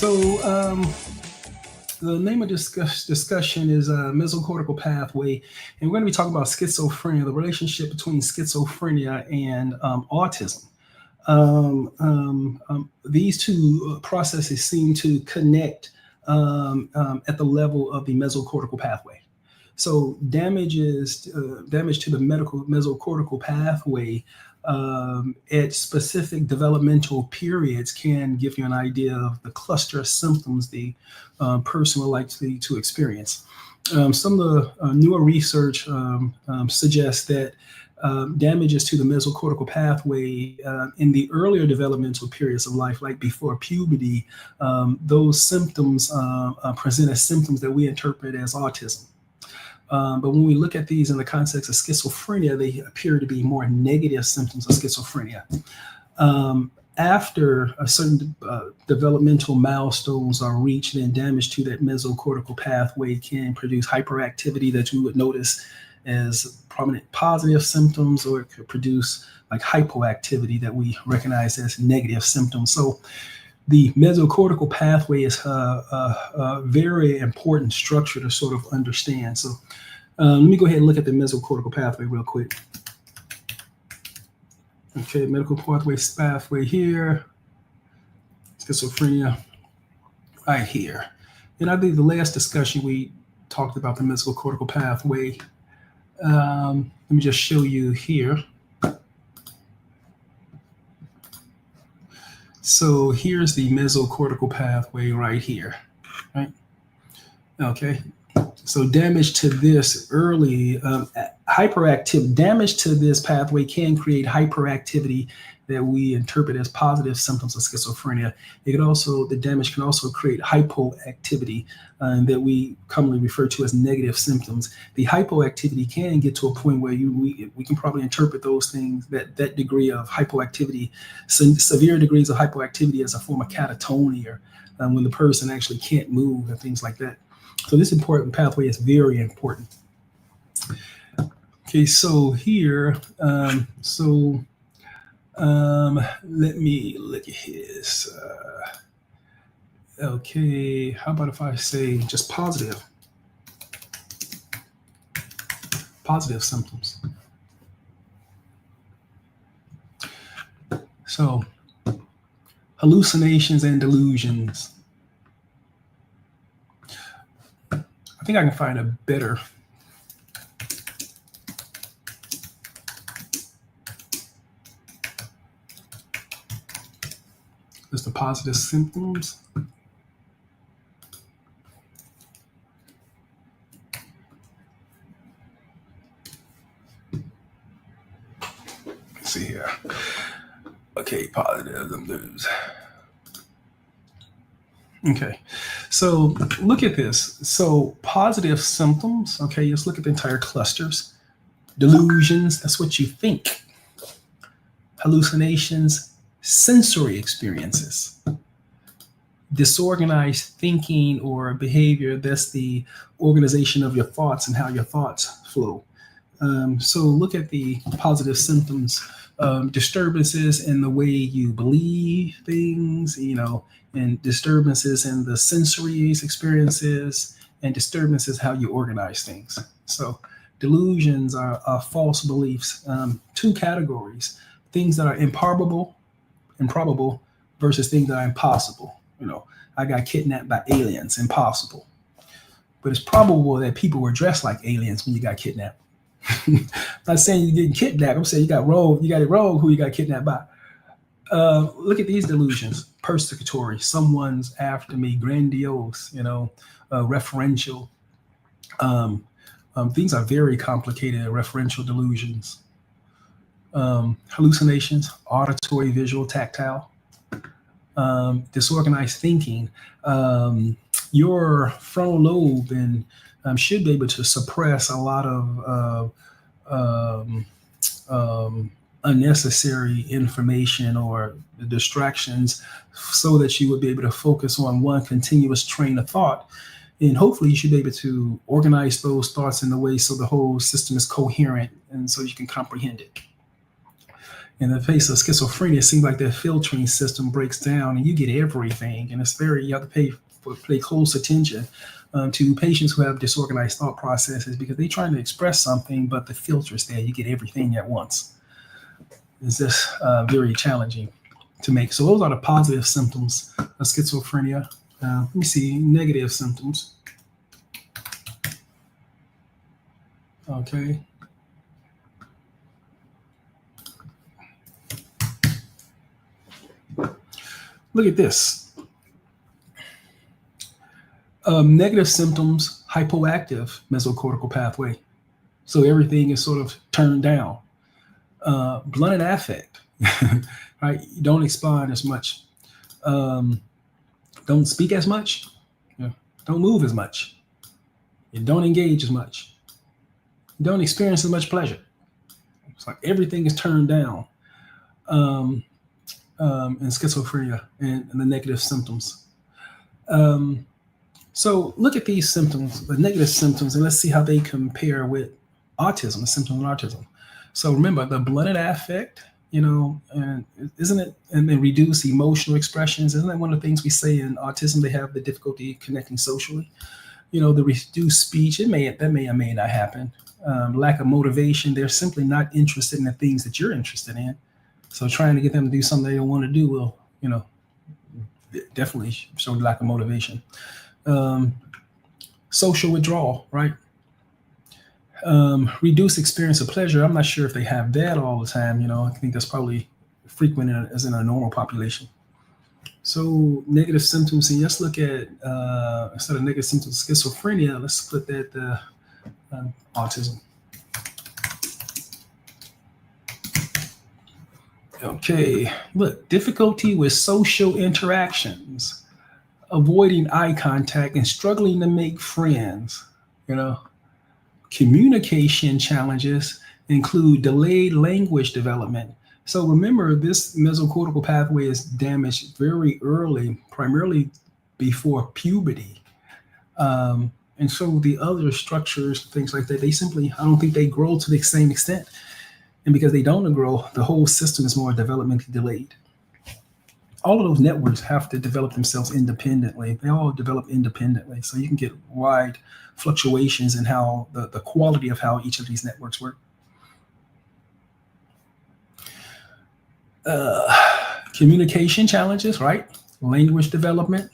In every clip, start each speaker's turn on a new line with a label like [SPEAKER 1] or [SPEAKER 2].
[SPEAKER 1] So the name of discussion is mesocortical pathway, and we're going to be talking about schizophrenia, the relationship between schizophrenia and autism. These two processes seem to connect at the level of the mesocortical pathway. So damage to the mesocortical pathway at specific developmental periods can give you an idea of the cluster of symptoms the person would like to experience. Some of the newer research suggests that damages to the mesocortical pathway in the earlier developmental periods of life, like before puberty, those symptoms present as symptoms that we interpret as autism. But when we look at these in the context of schizophrenia, they appear to be more negative symptoms of schizophrenia. After a certain developmental milestones are reached, then damage to that mesocortical pathway can produce hyperactivity that you would notice as prominent positive symptoms, or it could produce like hypoactivity that we recognize as negative symptoms. So the mesocortical pathway is a very important structure to sort of understand. So let me go ahead and look at the mesocortical pathway real quick. Okay, medical pathway here, schizophrenia right here. And I think the last discussion we talked about the mesocortical pathway. Let me just show you here. So here's the mesocortical pathway right here, right? Okay, so damage to this early hyperactive damage to this pathway can create hyperactivity that we interpret as positive symptoms of schizophrenia. The damage can also create hypoactivity that we commonly refer to as negative symptoms. The hypoactivity can get to a point where we can probably interpret those things, that degree of hypoactivity, severe degrees of hypoactivity, as a form of catatonia, when the person actually can't move and things like that. So this important pathway is very important. Okay, so here, let me look at his. Okay, how about if I say just positive symptoms? So hallucinations and delusions. I think I can find a better. There's the positive symptoms. Let's see here. Okay, positive symptoms. Okay, so look at this. So positive symptoms, okay, let's look at the entire clusters. Delusions, that's what you think. Hallucinations, sensory experiences. Disorganized thinking or behavior, that's the organization of your thoughts and how your thoughts flow. So look at the positive symptoms. Disturbances in the way you believe things, and disturbances in the sensory experiences, and disturbances how you organize things. So delusions are false beliefs. Two categories: things that are improbable versus things that are impossible. I got kidnapped by aliens, impossible. But it's probable that people were dressed like aliens when you got kidnapped. I'm not saying you didn't kidnap. I'm saying you got it wrong who you got kidnapped by. Look at these delusions: persecutory, someone's after me; grandiose, referential. Things are very complicated. Referential delusions, hallucinations, auditory, visual, tactile, disorganized thinking. Your frontal lobe and should be able to suppress a lot of unnecessary information or distractions, so that you would be able to focus on one continuous train of thought. And hopefully you should be able to organize those thoughts in a way so the whole system is coherent and so you can comprehend it. In the face of schizophrenia, it seems like their filtering system breaks down and you get everything. And it's very, you have to pay close attention to patients who have disorganized thought processes because they're trying to express something, but the filter's there. You get everything at once. It's just very challenging to make. So those are the positive symptoms of schizophrenia. Let me see, negative symptoms. Okay. Look at this. Negative symptoms, hypoactive mesocortical pathway. So everything is sort of turned down. Blunted affect, right? You don't expand as much. Don't speak as much. Don't move as much. You don't engage as much. You don't experience as much pleasure. It's like everything is turned down in schizophrenia and the negative symptoms. So look at these symptoms, the negative symptoms, and let's see how they compare with autism, the symptoms of autism. So remember the blunted affect, and isn't it, and then reduce emotional expressions. Isn't that one of the things we say in autism? They have the difficulty connecting socially. The reduced speech, that may or may not happen. Lack of motivation. They're simply not interested in the things that you're interested in. So trying to get them to do something they don't want to do will, definitely show lack of motivation. Social withdrawal, right? Reduced experience of pleasure. I'm not sure if they have that all the time. I think that's probably frequent as in a normal population. So negative symptoms, and let's look at, instead of negative symptoms of schizophrenia, let's split that autism. Okay, look, difficulty with social interactions, avoiding eye contact and struggling to make friends. Communication challenges include delayed language development. So remember, this mesocortical pathway is damaged very early, primarily before puberty. And so the other structures, things like that, I don't think they grow to the same extent. And because they don't grow, the whole system is more developmentally delayed. All of those networks have to develop themselves independently. They all develop independently. So you can get wide fluctuations in how the quality of how each of these networks work. Communication challenges, right? Language development,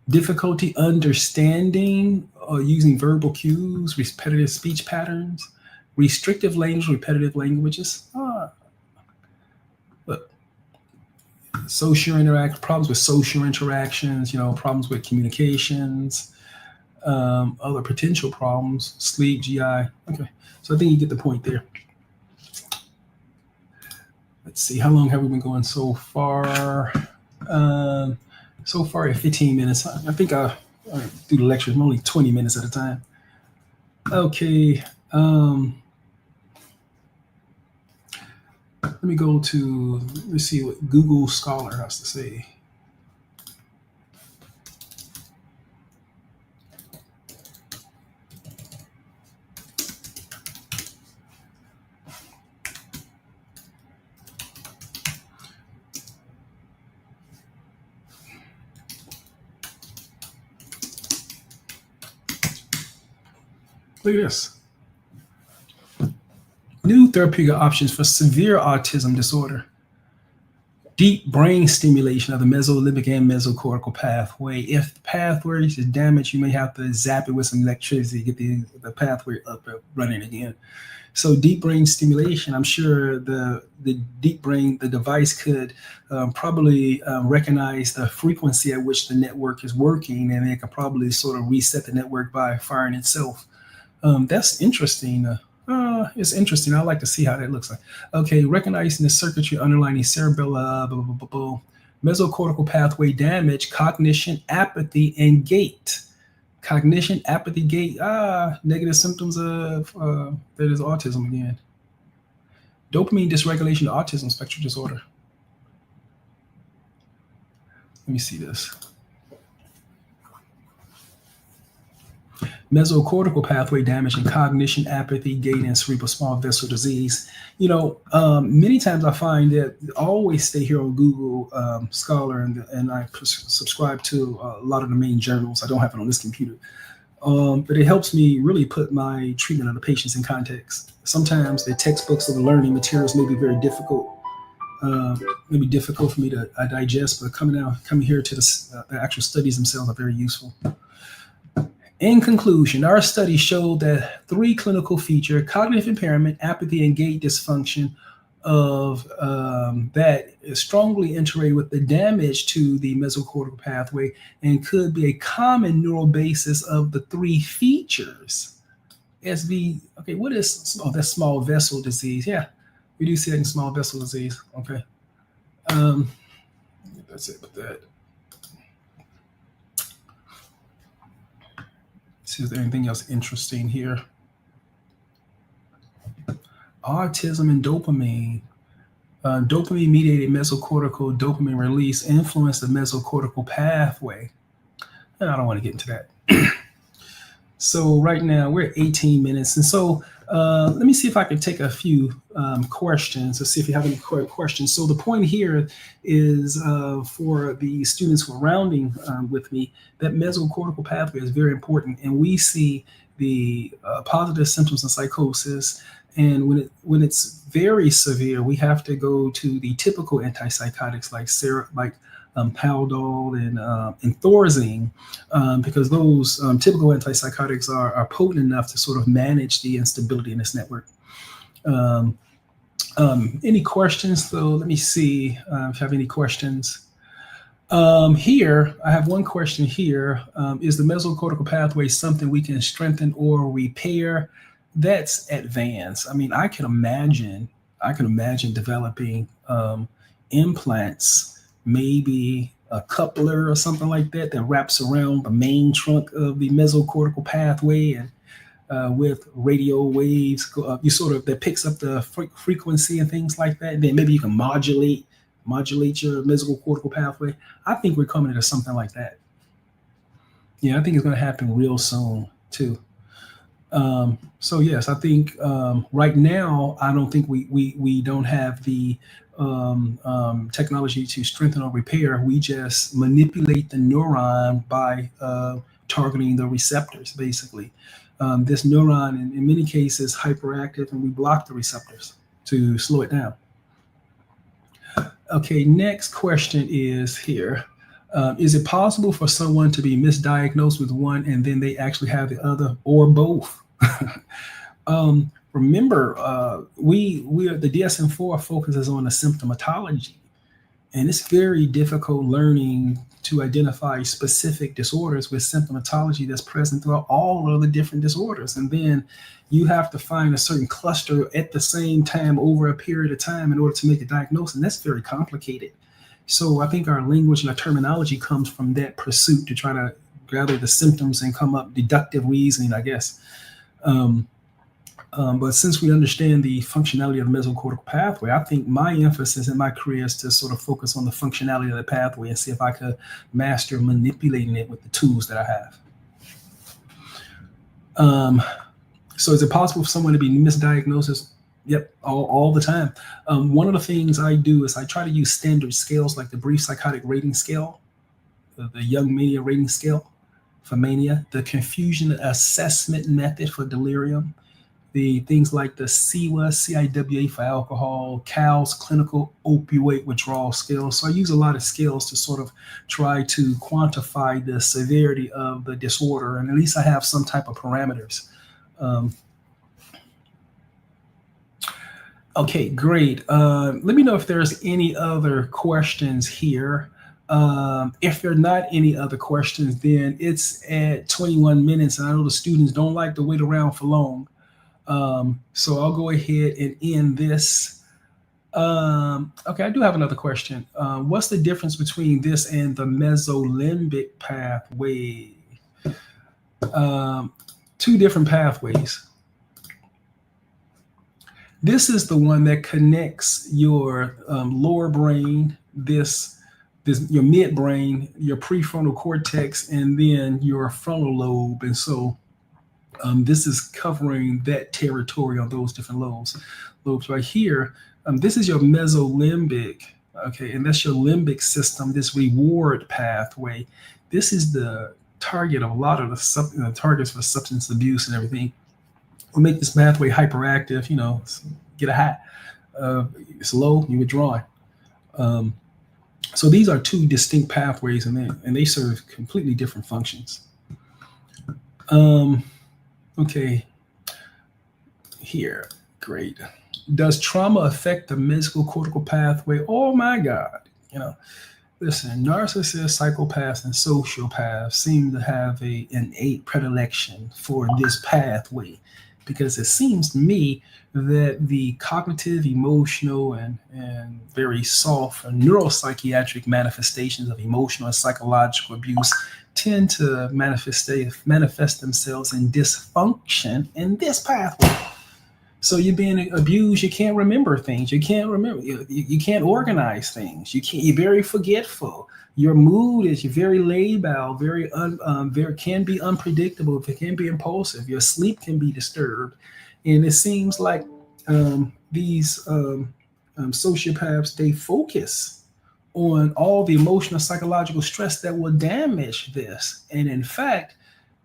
[SPEAKER 1] difficulty understanding or using verbal cues, repetitive speech patterns, restrictive language, repetitive languages. Look, problems with social interactions, problems with communications, other potential problems, sleep, GI. Okay, so I think you get the point there. Let's see, how long have we been going so far? So far at 15 minutes. I think I'll do the lectures only 20 minutes at a time. Okay. Let me go to, let's see what Google Scholar has to say. Look at this. New therapeutic options for severe autism disorder. Deep brain stimulation of the mesolimbic and mesocortical pathway. If the pathway is damaged, you may have to zap it with some electricity to get the pathway up and running again. So deep brain stimulation, I'm sure the deep brain, the device could probably recognize the frequency at which the network is working, and it can probably sort of reset the network by firing itself. That's interesting. It's interesting. I'd like to see how that looks like. Okay, recognizing the circuitry underlying cerebellar, mesocortical pathway damage, cognition, apathy, and gait. Cognition, apathy, gait. Negative symptoms of that is autism again. Dopamine dysregulation, autism spectrum disorder. Let me see this. mesocortical pathway damage in cognition, apathy, gait, and cerebral small vessel disease. Many times I find that I always stay here on Google Scholar, and I subscribe to a lot of the main journals. I don't have it on this computer. But it helps me really put my treatment of the patients in context. Sometimes the textbooks or the learning materials may be very difficult, maybe difficult for me to digest, but coming here to the actual studies themselves are very useful. In conclusion, our study showed that 3 clinical features, cognitive impairment, apathy, and gait dysfunction, of that is strongly interrelated with the damage to the mesocortical pathway and could be a common neural basis of the 3 features. Okay, what is, that's small vessel disease. Yeah, we do see that in small vessel disease. Okay. That's it with that. See if there's anything else interesting here. Autism and dopamine. Dopamine-mediated mesocortical dopamine release influence the mesocortical pathway. And I don't want to get into that. So right now we're at 18 minutes. And so let me see if I can take a few questions to see if you have any questions. So the point here is for the students who are rounding with me, that mesocortical pathway is very important. And we see the positive symptoms of psychosis. And when it's very severe, we have to go to the typical antipsychotics like Haldol and Thorazine, because those typical antipsychotics are potent enough to sort of manage the instability in this network. Any questions, though? Let me see if you have any questions. Here, I have one question here. Is the mesocortical pathway something we can strengthen or repair? That's advanced. I mean, I can imagine developing implants, maybe a coupler or something like that wraps around the main trunk of the mesocortical pathway, and with radio waves, that picks up the frequency and things like that. And then maybe you can modulate your mesocortical pathway. I think we're coming into something like that. Yeah, I think it's going to happen real soon too. So yes, I think right now I don't think we don't have the technology to strengthen or repair. We just manipulate the neuron by targeting the receptors, basically. This neuron in many cases is hyperactive, and we block the receptors to slow it down. Okay, next question is here. Is it possible for someone to be misdiagnosed with one and then they actually have the other, or both? Remember, the DSM-4 focuses on the symptomatology, and it's very difficult learning to identify specific disorders with symptomatology that's present throughout all of the different disorders. And then you have to find a certain cluster at the same time over a period of time in order to make a diagnosis. And that's very complicated. So I think our language and our terminology comes from that pursuit to try to gather the symptoms and come up deductive reasoning, I guess. But since we understand the functionality of the mesocortical pathway, I think my emphasis in my career is to sort of focus on the functionality of the pathway and see if I could master manipulating it with the tools that I have. So is it possible for someone to be misdiagnosed? Yep, all the time. One of the things I do is I try to use standard scales like the Brief Psychotic Rating Scale, the Young Mania Rating Scale for mania, the Confusion Assessment Method for delirium, the things like the CIWA for alcohol, CALS, Clinical Opioid Withdrawal Scale. So I use a lot of scales to sort of try to quantify the severity of the disorder, and at least I have some type of parameters. Okay, great. Let me know if there's any other questions here. If there are not any other questions, then it's at 21 minutes, and I know the students don't like to wait around for long. So I'll go ahead and end this. Okay, I do have another question. What's the difference between this and the mesolimbic pathway? Two different pathways. This is the one that connects your lower brain, your midbrain, your prefrontal cortex, and then your frontal lobe. And so This is covering that territory on those different lobes right here. This is your mesolimbic, okay, and that's your limbic system, this reward pathway. This is the target of a lot of the targets for substance abuse and everything. We make this pathway hyperactive, get a high. It's low, you withdraw. So these are two distinct pathways, and they serve completely different functions. Okay, here, great. Does trauma affect the mesocortical pathway? Oh my God, listen, narcissists, psychopaths, and sociopaths seem to have an innate predilection for this pathway, because it seems to me that the cognitive, emotional, and very soft neuropsychiatric manifestations of emotional and psychological abuse tend to manifest themselves in dysfunction in this pathway. So you're being abused, you can't remember things, you can't organize things, you're very forgetful. Your mood is very labile, very can be unpredictable, it can be impulsive. Your sleep can be disturbed, and it seems like these sociopaths, they focus on all the emotional, psychological stress that will damage this. And in fact,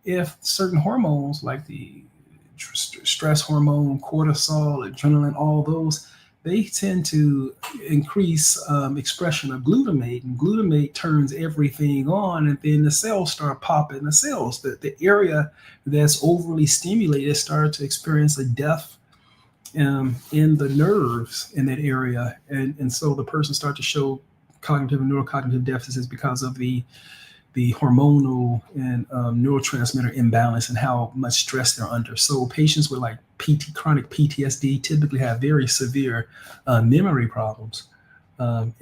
[SPEAKER 1] if certain hormones like the stress hormone, cortisol, adrenaline, all those, they tend to increase expression of glutamate, and glutamate turns everything on, and then the cells start popping. The cells, the area that's overly stimulated, start to experience a death in the nerves in that area, and so the person starts to show cognitive and neurocognitive deficits because of the hormonal and neurotransmitter imbalance and how much stress they're under. So patients with like chronic PTSD typically have very severe memory problems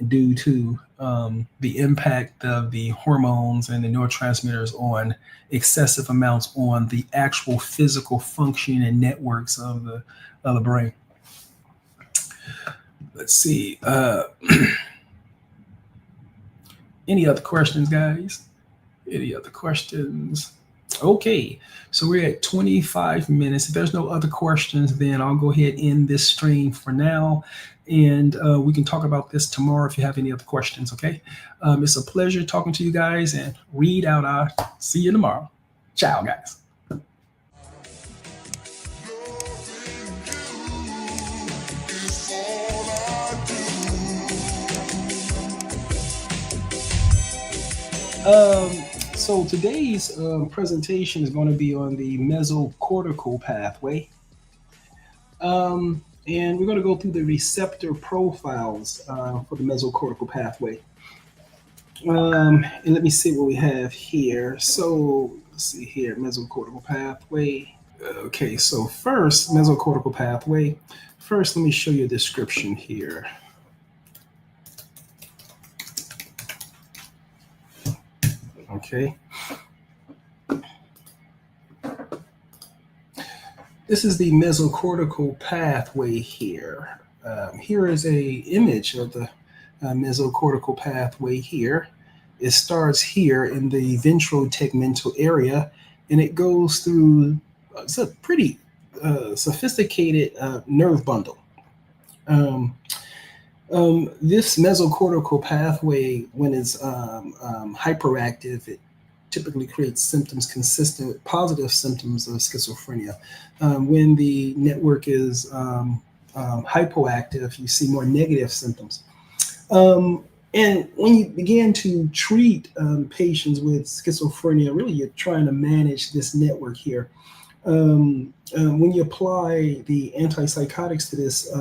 [SPEAKER 1] due to the impact of the hormones and the neurotransmitters on excessive amounts on the actual physical function and networks of the brain. Let's see. Any other questions, guys? Any other questions? Okay, so we're at 25 minutes. If there's no other questions, then I'll go ahead and end this stream for now. And we can talk about this tomorrow if you have any other questions, okay? It's a pleasure talking to you guys, and read out. I'll see you tomorrow. Ciao, guys. So today's presentation is going to be on the mesocortical pathway. And we're going to go through the receptor profiles for the mesocortical pathway. And let me see what we have here. So let's see here, mesocortical pathway. Okay, so first, mesocortical pathway. First, let me show you a description here. Okay. This is the mesocortical pathway here. Here is a image of the mesocortical pathway here. It starts here in the ventrotegmental area, and it goes through, it's a pretty sophisticated nerve bundle. This mesocortical pathway, when it's hyperactive, it typically creates symptoms consistent with positive symptoms of schizophrenia. When the network is hypoactive, you see more negative symptoms. And when you begin to treat patients with schizophrenia, really you're trying to manage this network here. When you apply the antipsychotics to this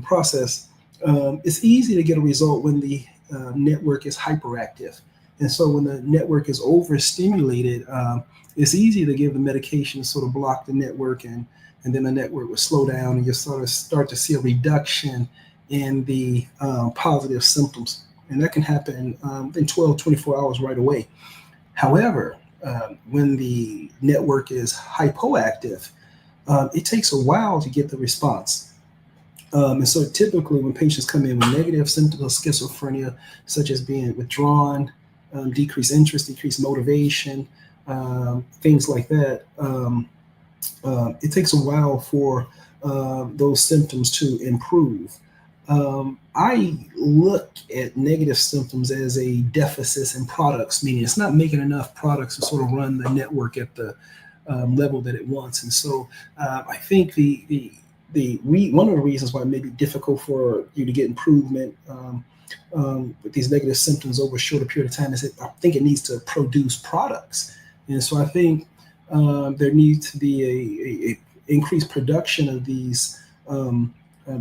[SPEAKER 1] process, it's easy to get a result when the network is hyperactive. And so when the network is overstimulated, it's easy to give the medication to sort of block the network, and then the network will slow down, and you sort of start to see a reduction in the positive symptoms. And that can happen in 12, 24 hours right away. However, when the network is hypoactive, it takes a while to get the response. And so typically when patients come in with negative symptoms of schizophrenia, such as being withdrawn, decreased interest, decreased motivation, things like that. It takes a while for those symptoms to improve. I look at negative symptoms as a deficit in products, meaning it's not making enough products to sort of run the network at the level that it wants. And so I think one of the reasons why it may be difficult for you to get improvement with these negative symptoms over a shorter period of time is that I think it needs to produce products. And so I think there needs to be a increased production of these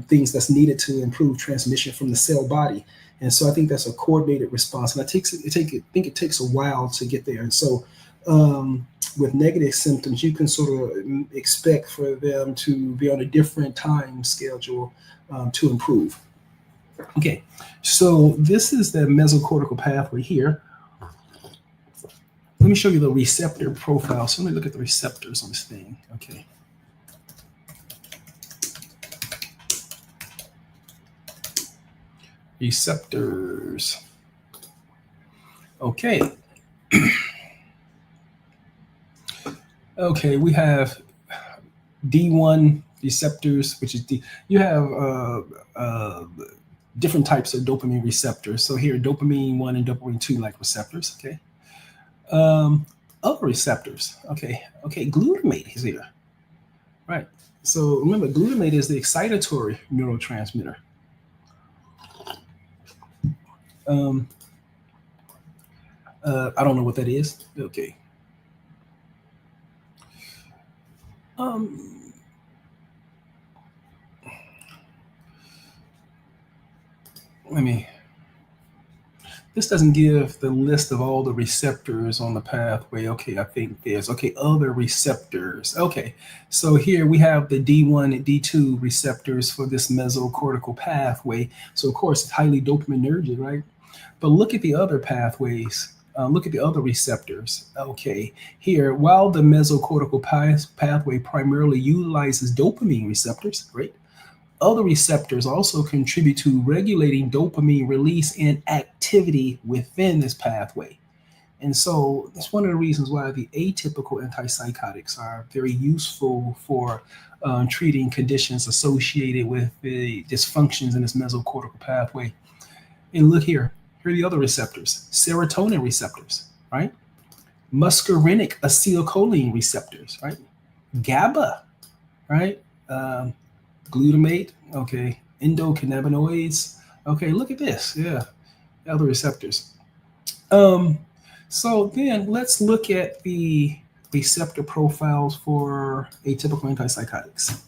[SPEAKER 1] things that's needed to improve transmission from the cell body. And so I think that's a coordinated response. And I think it takes a while to get there. And so with negative symptoms, you can sort of expect for them to be on a different time schedule to improve. Okay, so this is the mesocortical pathway here. Let me show you the receptor profile. So let me look at the receptors on this thing. Okay. Receptors. Okay. Okay, we have D1 receptors, which is you have different types of dopamine receptors. So here, dopamine 1 and dopamine 2 like receptors. Okay. Other receptors. Okay, glutamate is here. Right. So remember, glutamate is the excitatory neurotransmitter. I don't know what that is. Okay. This doesn't give the list of all the receptors on the pathway. Okay, I think there's, other receptors. Okay, so here we have the D1 and D2 receptors for this mesocortical pathway. So of course, it's highly dopaminergic, right? But look at the other pathways. Look at the other receptors. Okay, here, while the mesocortical pathway primarily utilizes dopamine receptors, great. Other receptors also contribute to regulating dopamine release and activity within this pathway. And so that's one of the reasons why the atypical antipsychotics are very useful for treating conditions associated with the dysfunctions in this mesocortical pathway. And look here are the other receptors: serotonin receptors, right? Muscarinic acetylcholine receptors, right? GABA, right? Glutamate, okay, endocannabinoids. Okay, look at this. Yeah, other receptors. So then let's look at the receptor profiles for atypical antipsychotics.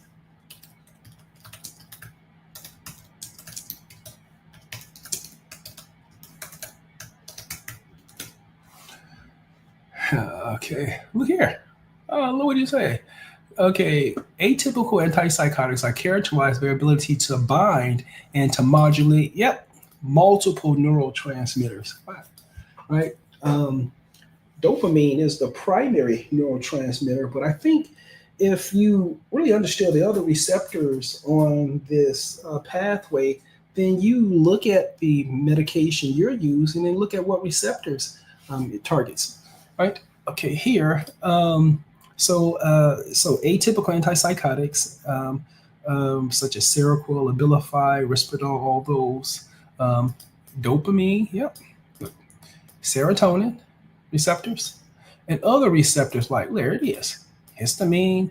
[SPEAKER 1] Okay, look here. Look what you say. Okay, atypical antipsychotics are characterized by their ability to bind and to modulate, multiple neurotransmitters, right? Dopamine is the primary neurotransmitter, but I think if you really understand the other receptors on this pathway, then you look at the medication you're using and look at what receptors it targets, right? Okay, here. So atypical antipsychotics, such as Seroquel, Abilify, Risperdal, all those. Dopamine, serotonin receptors, and other receptors like, there it is, histamine,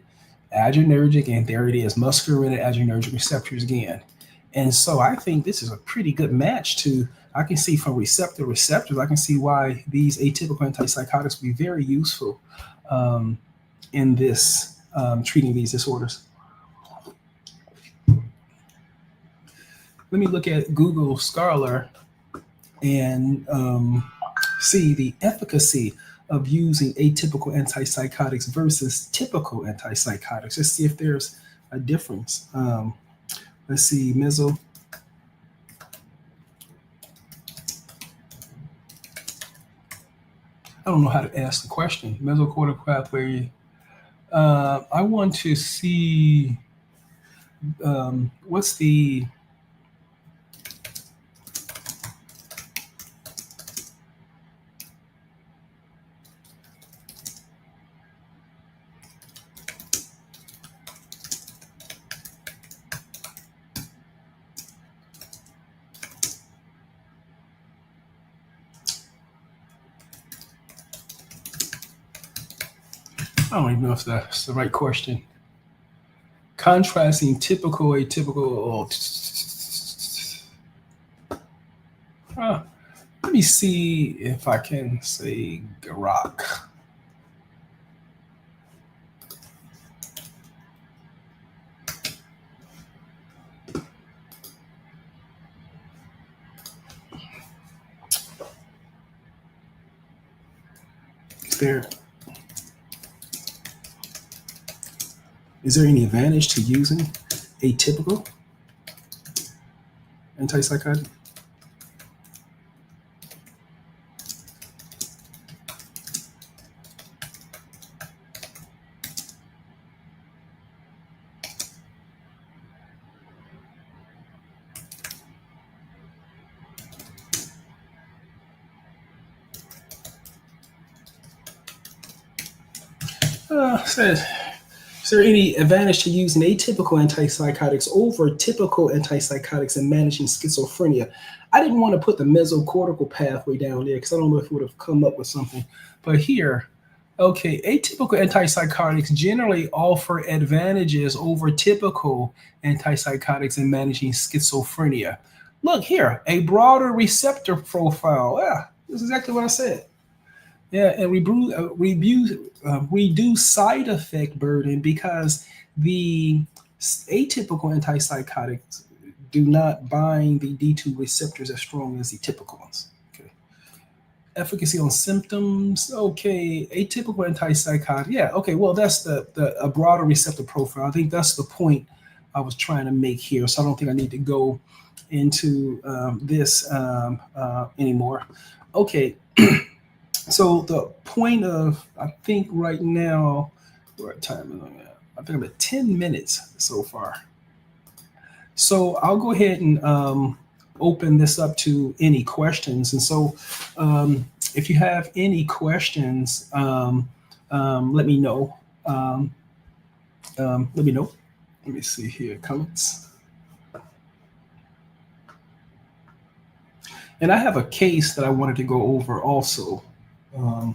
[SPEAKER 1] adrenergic, and there it is, muscarinic adrenergic receptors again. And so I think this is a pretty good match to, I can see from receptors, I can see why these atypical antipsychotics will be very useful in this treating these disorders. Let me look at Google Scholar and see the efficacy of using atypical antipsychotics versus typical antipsychotics. Let's see if there's a difference. Let's see, I don't know how to ask the question. Mesocortical pathway. I want to see what's the I don't even know if that's the right question. Contrasting typical, atypical. Let me see if I can say Grok. Is there any advantage to using atypical antipsychotic? Says, is there any advantage to using atypical antipsychotics over typical antipsychotics in managing schizophrenia? I didn't want to put the mesocortical pathway down there because I don't know if it would have come up with something. But here, okay, atypical antipsychotics generally offer advantages over typical antipsychotics in managing schizophrenia. Look here, a broader receptor profile. Yeah, that's exactly what I said. Yeah, and reduce side effect burden because the atypical antipsychotics do not bind the D2 receptors as strong as the typical ones. Okay. Efficacy on symptoms. Okay, atypical antipsychotic. Yeah. Okay. Well, that's the a broader receptor profile. I think that's the point I was trying to make here. So I don't think I need to go into this anymore. Okay. So the point of, I think right now, what time is it? I think I'm at 10 minutes so far. So I'll go ahead and open this up to any questions. And so if you have any questions, let me know. Let me know. Let me see here, comments. And I have a case that I wanted to go over also. I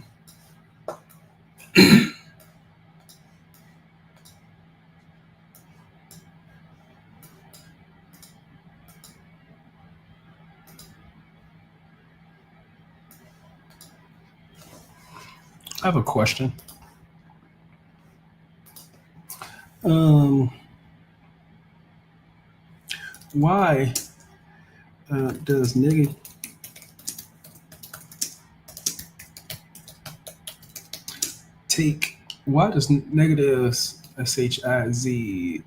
[SPEAKER 1] have a question. Why does negative take? Why does negative SHIZO?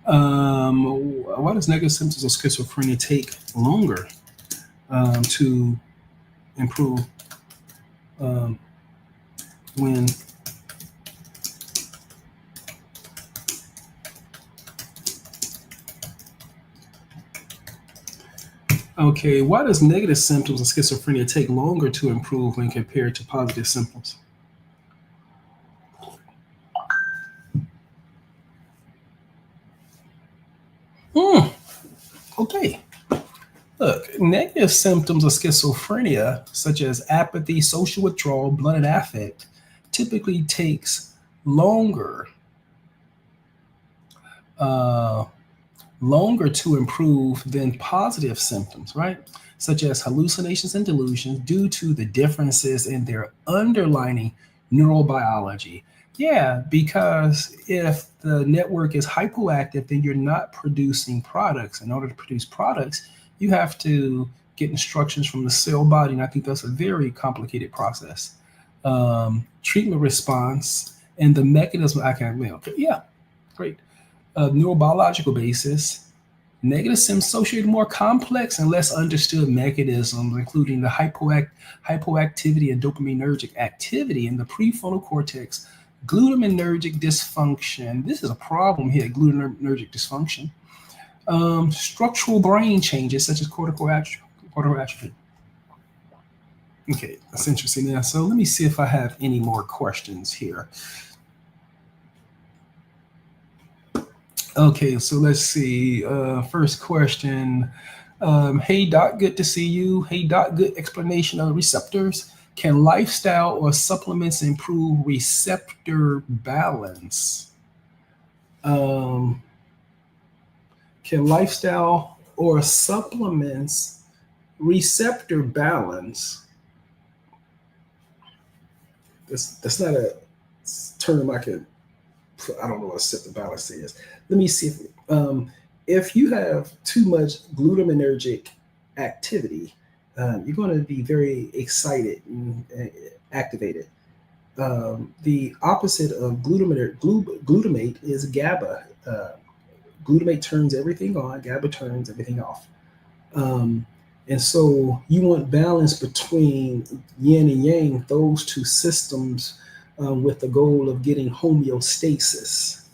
[SPEAKER 1] Why does negative symptoms of schizophrenia take longer to improve when okay, why does negative symptoms of schizophrenia take longer to improve when compared to positive symptoms? Okay. Look, negative symptoms of schizophrenia, such as apathy, social withdrawal, blunted affect, typically takes longer to improve than positive symptoms, right? Such as hallucinations and delusions due to the differences in their underlying neurobiology. Yeah, because if the network is hypoactive, then you're not producing products. In order to produce products, you have to get instructions from the cell body, and I think that's a very complicated process. Treatment response and the mechanism. Okay, yeah, great. Neurobiological basis. Negative symptoms associated with more complex and less understood mechanisms, including the hypoactivity and dopaminergic activity in the prefrontal cortex, glutaminergic dysfunction. This is a problem here, glutaminergic dysfunction. Structural brain changes such as cortical atrophy. Okay, that's interesting. Yeah, so let me see if I have any more questions here. Okay, so let's see. First question. Hey, Doc, good to see you. Hey, Doc, good explanation of the receptors. Can lifestyle or supplements improve receptor balance? Um, can lifestyle or supplements receptor balance? That's not a term I could. I don't know what receptor balance is. Let me see if you have too much glutaminergic activity, you're going to be very excited and activated. The opposite of glutamate is GABA. Glutamate turns everything on, GABA turns everything off. And so you want balance between yin and yang, those two systems, with the goal of getting homeostasis.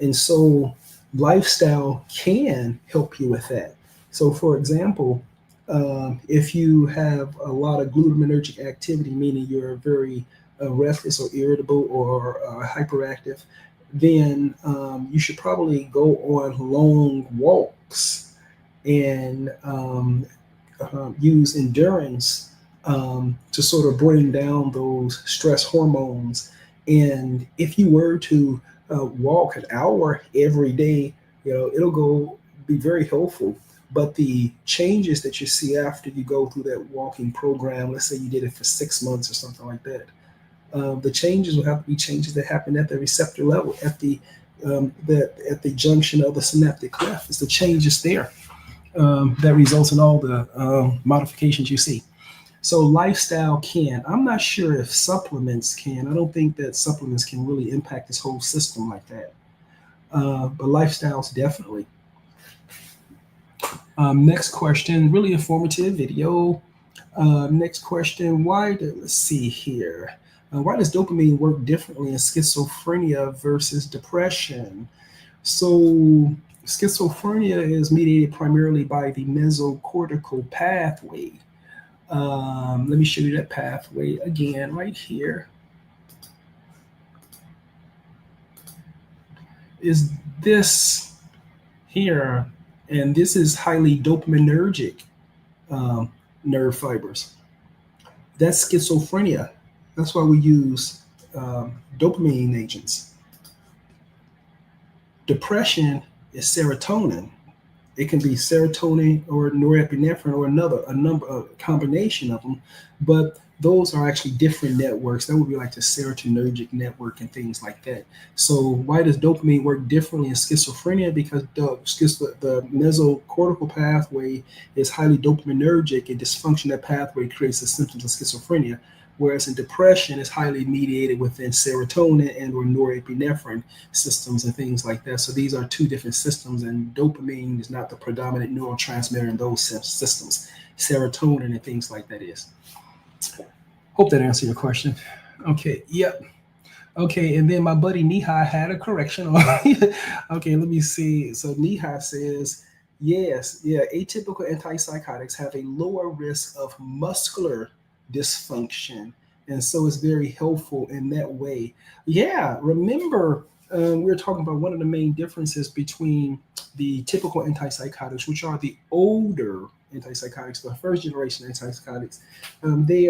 [SPEAKER 1] And so lifestyle can help you with that. So, for example, if you have a lot of glutaminergic activity, meaning you're very restless or irritable or hyperactive, then you should probably go on long walks and use endurance to sort of bring down those stress hormones. And if you were to walk an hour every day, it'll go be very helpful. But the changes that you see after you go through that walking program, let's say you did it for 6 months or something like that, the changes will have to be changes that happen at the receptor level, at the junction of the synaptic cleft. It's the changes there that results in all the modifications you see. So lifestyle can. I'm not sure if supplements can. I don't think that supplements can really impact this whole system like that. But lifestyles definitely. Next question, really informative video. Next question, let's see here. Why does dopamine work differently in schizophrenia versus depression? So schizophrenia is mediated primarily by the mesocortical pathway. Let me show you that pathway again right here. Is this here, and this is highly dopaminergic nerve fibers. That's schizophrenia. That's why we use dopamine agents. Depression is serotonin. It can be serotonin or norepinephrine or a combination of them, but those are actually different networks. That would be like the serotonergic network and things like that. So why does dopamine work differently in schizophrenia? Because the mesocortical pathway is highly dopaminergic, and dysfunction of that pathway creates the symptoms of schizophrenia. Whereas in depression, it's highly mediated within serotonin and or norepinephrine systems and things like that. So these are two different systems, and dopamine is not the predominant neurotransmitter in those systems. Serotonin and things like that is. Hope that answered your question. Okay, yep. Okay, and then my buddy Nihai had a correction. Okay, let me see. So Nihai says, yes, atypical antipsychotics have a lower risk of muscular dysfunction, and so it's very helpful in that way. Yeah, remember we were talking about one of the main differences between the typical antipsychotics, which are the older antipsychotics, the first generation antipsychotics. They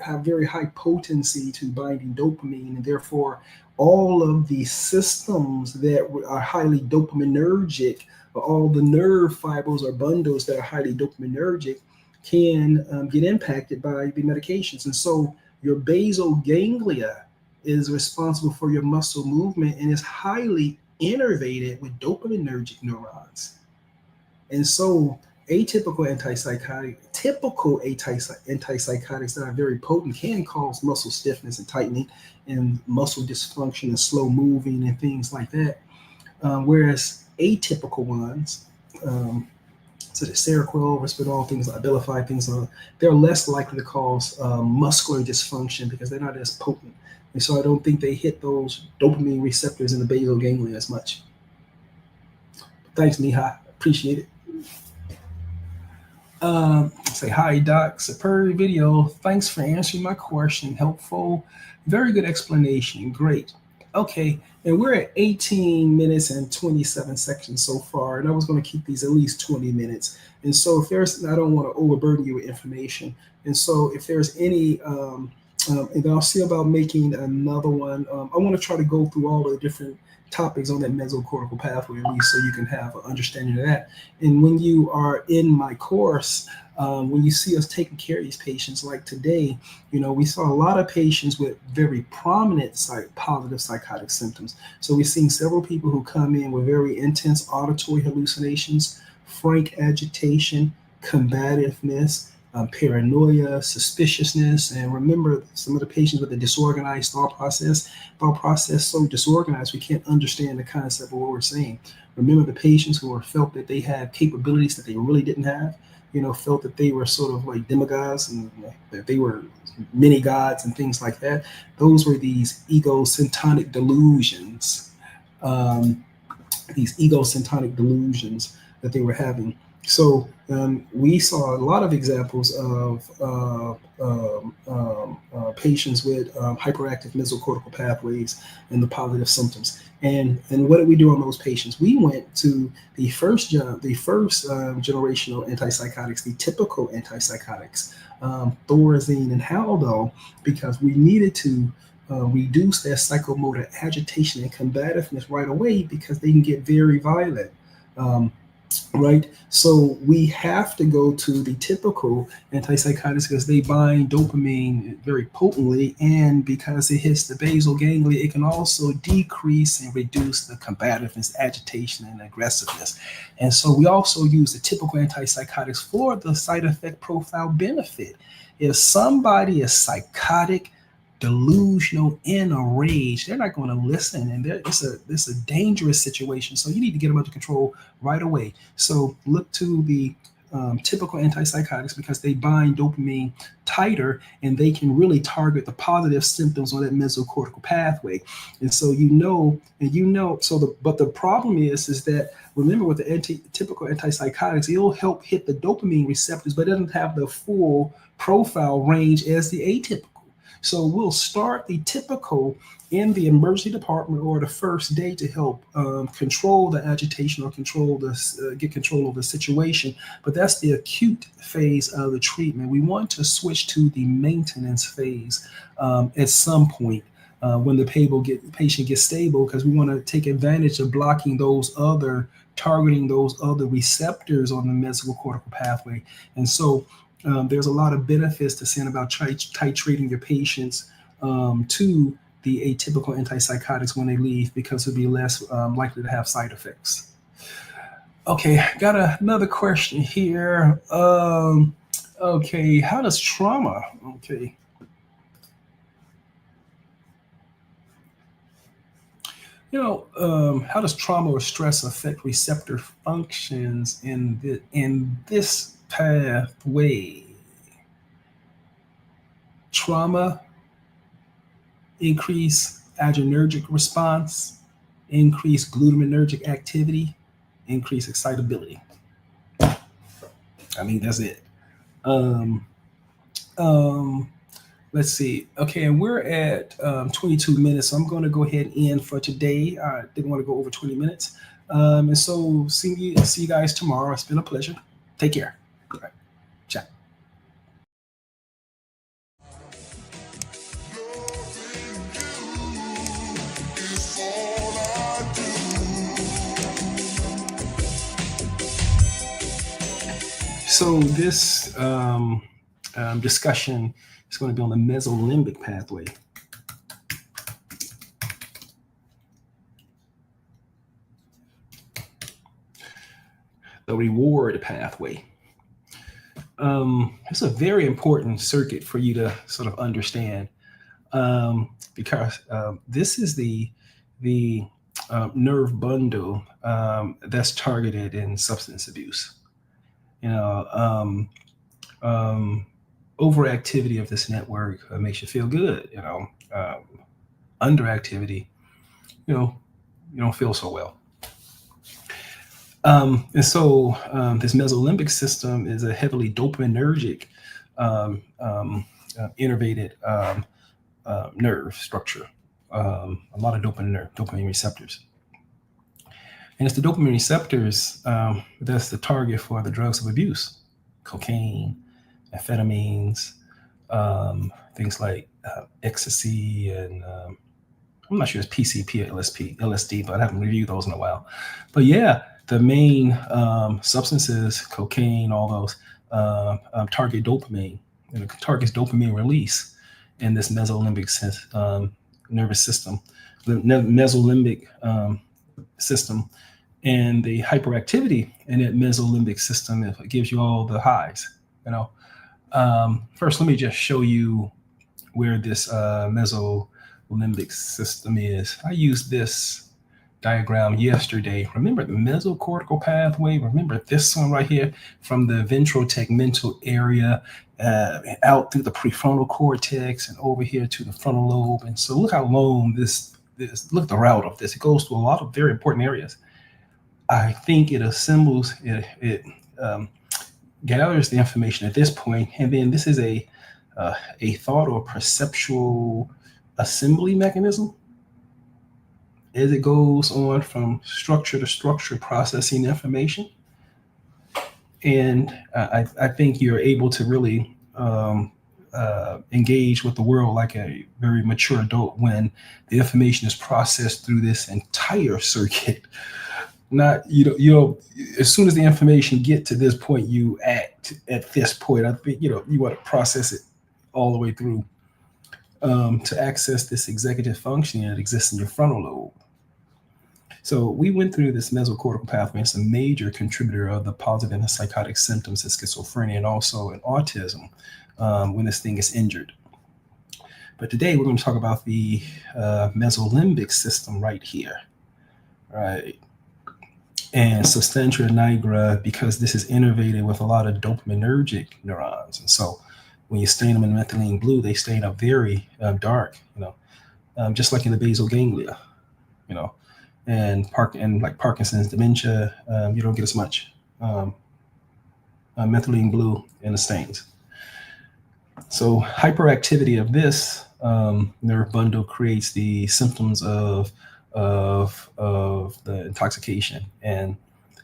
[SPEAKER 1] have very high potency to binding dopamine, and therefore all of the systems that are highly dopaminergic, all the nerve fibers or bundles that are highly dopaminergic, can get impacted by the medications. And so your basal ganglia is responsible for your muscle movement and is highly innervated with dopaminergic neurons. And so typical antipsychotics that are very potent can cause muscle stiffness and tightening and muscle dysfunction and slow moving and things like that. Whereas atypical ones, so the Seroquel, Risperdal, things like Abilify, they're less likely to cause muscular dysfunction because they're not as potent. And so I don't think they hit those dopamine receptors in the basal ganglia as much. Thanks, Nihai. Appreciate it. Say hi, Doc. Superb video. Thanks for answering my question. Helpful. Very good explanation. Great. Okay. And we're at 18 minutes and 27 seconds so far. And I was going to keep these at least 20 minutes. And so if there's, I don't want to overburden you with information. And so if there's any, and then I'll see about making another one. I want to try to go through all the different topics on that mesocortical pathway, at least so you can have an understanding of that. And when you are in my course, when you see us taking care of these patients, like today, we saw a lot of patients with very prominent positive psychotic symptoms. So we've seen several people who come in with very intense auditory hallucinations, frank agitation, combativeness, paranoia, suspiciousness. And remember, some of the patients with a disorganized thought process so disorganized we can't understand the concept of what we're saying. Remember the patients who felt that they had capabilities that they really didn't have, felt that they were sort of like demigods and that they were mini gods and things like that. Those were these egocentric delusions, that they were having. So we saw a lot of examples of patients with hyperactive mesocortical pathways and the positive symptoms. And what did we do on those patients? We went to the first generational antipsychotics, the typical antipsychotics, Thorazine and Haldol, because we needed to reduce their psychomotor agitation and combativeness right away, because they can get very violent. Right? So we have to go to the typical antipsychotics because they bind dopamine very potently, and because it hits the basal ganglia, it can also decrease and reduce the combativeness, agitation, and aggressiveness. And so we also use the typical antipsychotics for the side effect profile benefit. If somebody is psychotic, delusional, in a rage, they're not going to listen, and it's a dangerous situation. So you need to get them under control right away. So look to the typical antipsychotics because they bind dopamine tighter, and they can really target the positive symptoms on that mesocortical pathway. And so but the problem is that, remember, with the typical antipsychotics, it'll help hit the dopamine receptors, but it doesn't have the full profile range as the atypical. So we'll start the typical in the emergency department or the first day to help control the agitation or get control of the situation. But that's the acute phase of the treatment. We want to switch to the maintenance phase at some point when the patient gets stable, because we want to take advantage of targeting those other receptors on the mesocortical pathway. And so there's a lot of benefits to saying about titrating your patients to the atypical antipsychotics when they leave, because it'll be less likely to have side effects. Okay, got another question here. Okay, how does trauma? Okay. How does trauma or stress affect receptor functions in this pathway? Trauma, increase adrenergic response, increase glutamatergic activity, increase excitability. I mean, that's it. Let's see. Okay, and we're at 22 minutes, so I'm going to go ahead and end for today. I didn't want to go over 20 minutes. And so see you guys tomorrow. It's been a pleasure. Take care. All right. Ciao. So this discussion is going to be on the mesolimbic pathway. The reward pathway. It's a very important circuit for you to sort of understand, because this is the nerve bundle that's targeted in substance abuse. Overactivity of this network makes you feel good. Underactivity, you don't feel so well. And so this mesolimbic system is a heavily dopaminergic innervated nerve structure. a lot of dopamine receptors. And it's the dopamine receptors that's the target for the drugs of abuse, cocaine, amphetamines, things like ecstasy, and I'm not sure it's PCP or LSD, but I haven't reviewed those in a while. But yeah, the main substances, cocaine, all those, target dopamine, and it targets dopamine release in this mesolimbic nervous system, the mesolimbic system, and the hyperactivity in that mesolimbic system. It gives you all the highs. First, let me just show you where this mesolimbic system is. I used this diagram yesterday. Remember the mesocortical pathway? Remember this one right here from the ventral tegmental area out through the prefrontal cortex and over here to the frontal lobe. And so look how long this look at the route of this. It goes to a lot of very important areas. I think it assembles, it gathers the information at this point, and then this is a thought or perceptual assembly mechanism as it goes on from structure to structure, processing information. And I think you're able to really engage with the world like a very mature adult when the information is processed through this entire circuit. Not, as soon as the information get to this point, you act at this point. I think, you want to process it all the way through to access this executive functioning that exists in your frontal lobe. So we went through this mesocortical pathway. It's a major contributor of the positive and psychotic symptoms of schizophrenia and also in autism when this thing is injured. But today we're going to talk about the mesolimbic system right here, right? And substantia nigra, because this is innervated with a lot of dopaminergic neurons. And so when you stain them in methylene blue, they stain up very dark, just like in the basal ganglia, and like Parkinson's, dementia, you don't get as much methylene blue in the stains. So hyperactivity of this nerve bundle creates the symptoms of the intoxication, and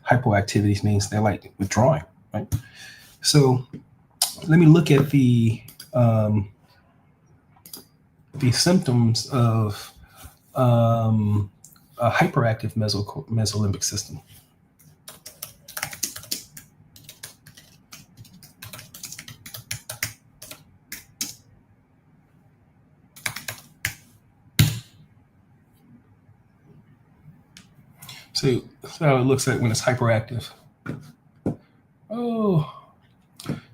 [SPEAKER 1] hypoactivity means they're like withdrawing, right? So let me look at the symptoms of a hyperactive mesolimbic system. So that's how it looks like when it's hyperactive. Oh,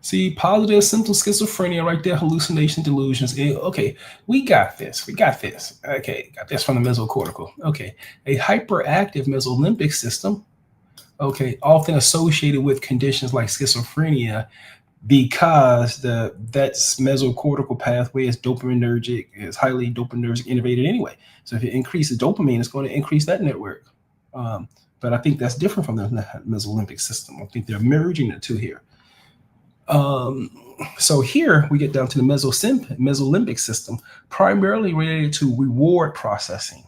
[SPEAKER 1] see, positive symptom schizophrenia right there, hallucination, delusions. Okay, we got this. Okay, got this from the mesocortical. Okay, a hyperactive mesolimbic system, okay, often associated with conditions like schizophrenia because that's mesocortical pathway is dopaminergic, is highly dopaminergic innervated anyway. So if it increases dopamine, it's going to increase that network. But I think that's different from the mesolimbic system. I think they're merging the two here. So here we get down to the mesolimbic system, primarily related to reward processing,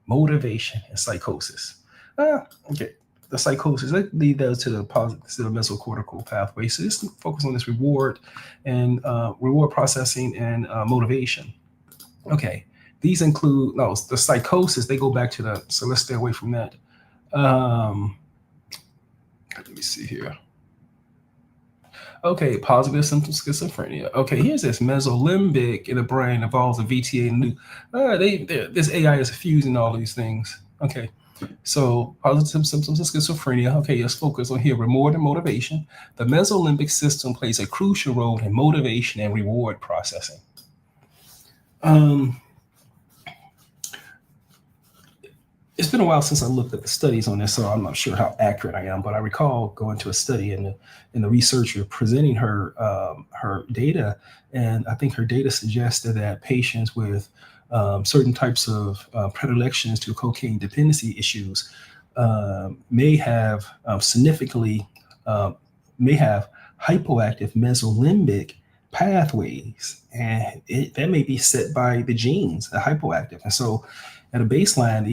[SPEAKER 1] motivation, and psychosis. Okay, the psychosis, that leads us to the mesocortical pathway. So just focus on this reward and reward processing and motivation. Okay, these include the psychosis. They go back to so let's stay away from that. Let me see here. Okay, positive symptoms schizophrenia. Okay, here's this mesolimbic in the brain involves a VTA and this AI is fusing all these things. Okay, so positive symptoms of schizophrenia. Okay, let's focus on here, reward and motivation. The mesolimbic system plays a crucial role in motivation and reward processing. It's been a while since I looked at the studies on this, so I'm not sure how accurate I am, but I recall going to a study and the researcher presenting her data, and I think her data suggested that patients with certain types of predilections to cocaine dependency issues may have hypoactive mesolimbic pathways, and that may be set by the genes, the hypoactive. And so at a baseline,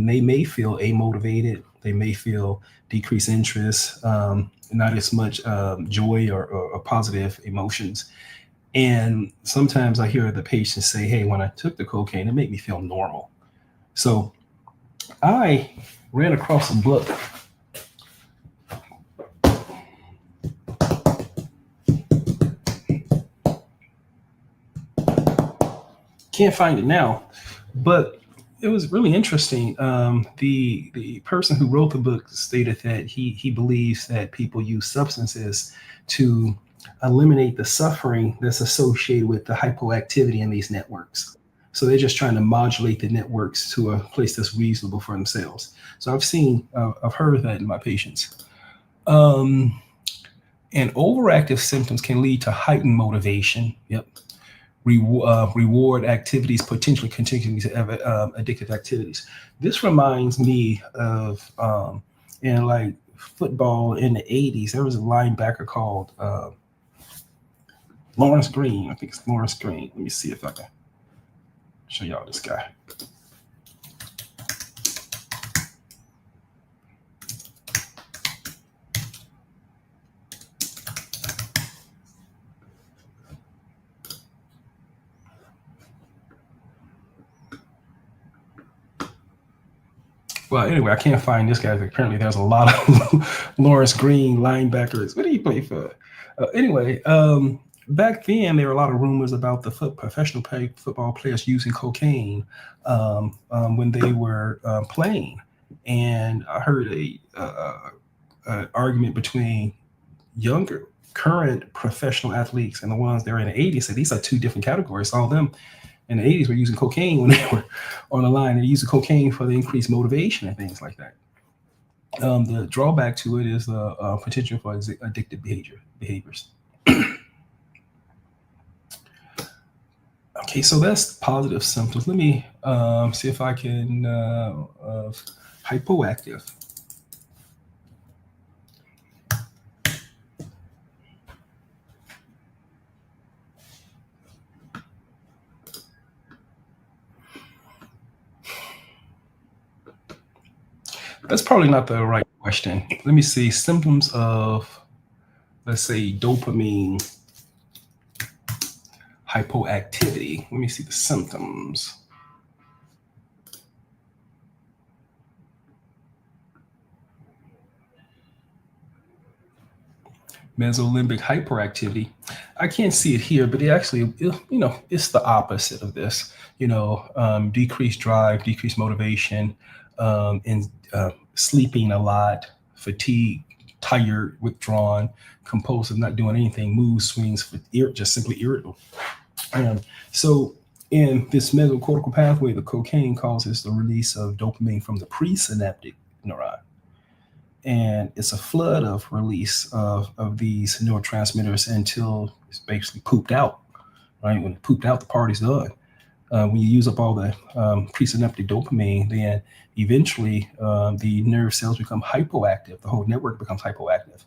[SPEAKER 1] they may feel amotivated, they may feel decreased interest, not as much joy or positive emotions. And sometimes I hear the patients say, hey, when I took the cocaine, it made me feel normal. So I ran across a book. Can't find it now, but it was really interesting. The person who wrote the book stated that he believes that people use substances to eliminate the suffering that's associated with the hypoactivity in these networks. So they're just trying to modulate the networks to a place that's reasonable for themselves. So I've heard that in my patients. And overactive symptoms can lead to heightened motivation. Yep. Reward activities, potentially continuing to addictive activities. This reminds me of in like football in the 80s, there was a linebacker called Lawrence Green. I think it's Lawrence Green. Let me see if I can show y'all this guy. Well, anyway, I can't find this guy. Apparently, there's a lot of Lawrence Green linebackers. What did he play for? Anyway, back then there were a lot of rumors about the professional football players using cocaine when they were playing, and I heard an argument between younger current professional athletes and the ones that are in the 80s. So these are two different categories. All of them in the 80s were using cocaine when they were on the line. They're using cocaine for the increased motivation and things like that. The drawback to it is the potential for addictive behaviors. Okay, so that's positive symptoms. Let me see if I can hypoactive. That's probably not the right question. Let me see symptoms of, let's say, dopamine hypoactivity. Let me see the symptoms. Mesolimbic hyperactivity. I can't see it here, but it actually, it's the opposite of this. Decreased drive, decreased motivation, and sleeping a lot, fatigue, tired, withdrawn, compulsive, not doing anything, mood swings, just simply irritable. So in this mesocortical pathway, the cocaine causes the release of dopamine from the presynaptic neuron. And it's a flood of release of these neurotransmitters until it's basically pooped out, right? When it's pooped out, the party's done. When you use up all the presynaptic dopamine, then eventually the nerve cells become hypoactive. The whole network becomes hypoactive.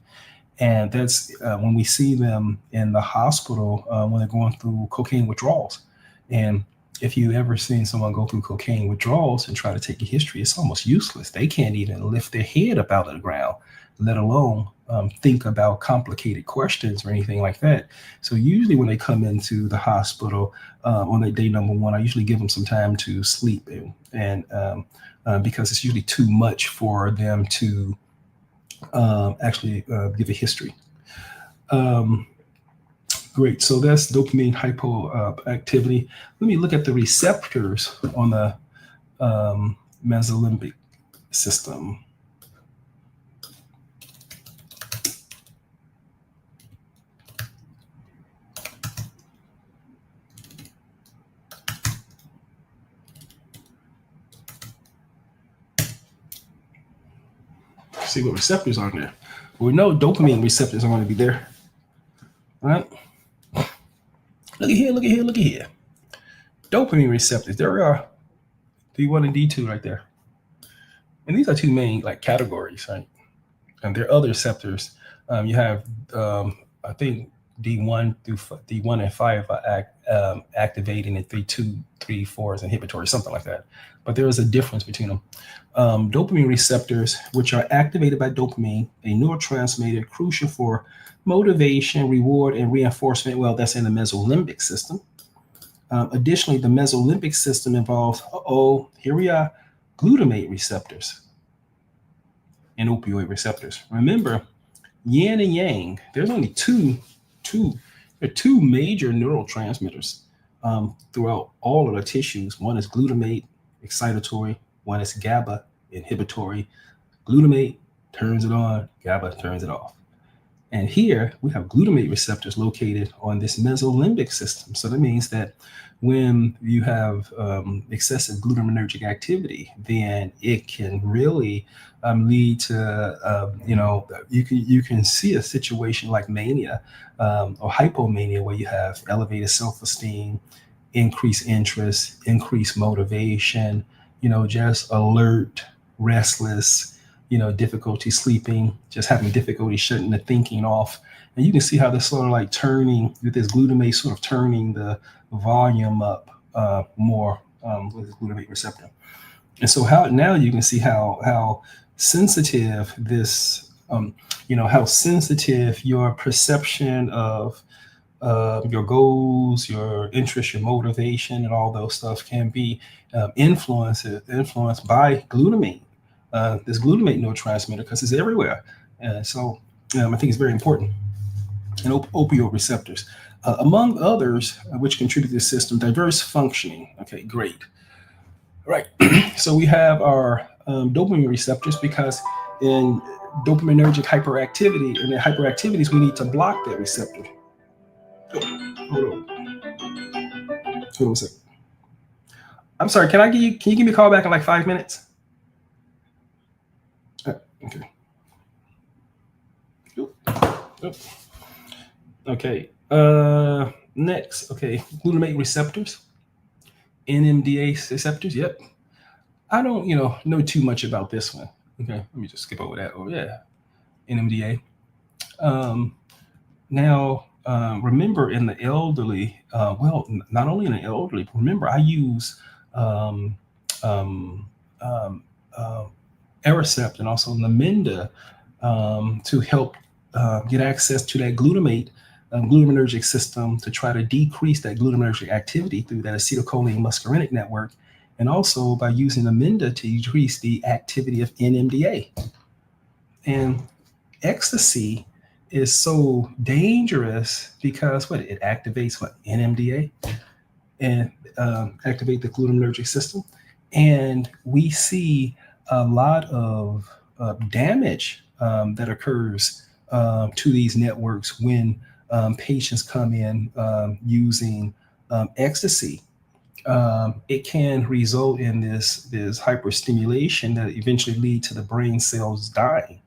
[SPEAKER 1] And that's when we see them in the hospital when they're going through cocaine withdrawals. And if you ever seen someone go through cocaine withdrawals and try to take a history, it's almost useless. They can't even lift their head up out of the ground, let alone think about complicated questions or anything like that. So usually when they come into the hospital on their day number one, I usually give them some time to sleep and because it's usually too much for them to actually give a history. Great. So that's dopamine hypoactivity. Let me look at the receptors on the mesolimbic system. See what receptors are there. We know dopamine receptors are going to be there. All right. Look at here, look at here, look at here. Dopamine receptors. There are D1 and D2 right there. And these are two main categories, right? And there are other receptors. You have, I think, D1 through D1 and 5 are activating, and 3, 2, 3, 4 is inhibitory, something like that. But there is a difference between them. Dopamine receptors, which are activated by dopamine, a neurotransmitter crucial for motivation, reward, and reinforcement. Well, that's in the mesolimbic system. Additionally, the mesolimbic system involves, here we are, glutamate receptors and opioid receptors. Remember, yin and yang, there's only two major neurotransmitters throughout all of the tissues. One is glutamate, excitatory. One is GABA, inhibitory. Glutamate turns it on, GABA turns it off. And here we have glutamate receptors located on this mesolimbic system. So that means that when you have excessive glutamatergic activity, then it can really lead to, you can see a situation like mania or hypomania, where you have elevated self-esteem, increased interest, increased motivation, just alert, restless, difficulty sleeping, just having difficulty shutting the thinking off. And you can see how this sort of like turning with this glutamate, sort of turning the volume up more with this glutamate receptor. And so now you can see how sensitive this, how sensitive your perception of your goals, your interest, your motivation, and all those stuff can be influenced by glutamate. This glutamate neurotransmitter, because it's everywhere. So I think it's very important. And opioid receptors, among others, which contribute to the system, diverse functioning. Okay, great. Right. So we have our dopamine receptors, because in dopaminergic hyperactivity, and in hyperactivities, we need to block that receptor. Hold on a second. I'm sorry, can you give me a call back in like 5 minutes? Okay. Okay. Next. Okay. Glutamate receptors. NMDA receptors. Yep. I don't, know too much about this one. Okay. Let me just skip over that. Oh yeah. NMDA. Now, remember in the elderly, not only in the elderly, but remember I use Aricept and also Namenda to help get access to that glutamatergic system, to try to decrease that glutamatergic activity through that acetylcholine muscarinic network, and also by using Namenda to decrease the activity of NMDA. And ecstasy is so dangerous because it activates NMDA and activate the glutamatergic system. And we see a lot of damage that occurs to these networks when patients come in using ecstasy. It can result in this hyperstimulation that eventually lead to the brain cells dying.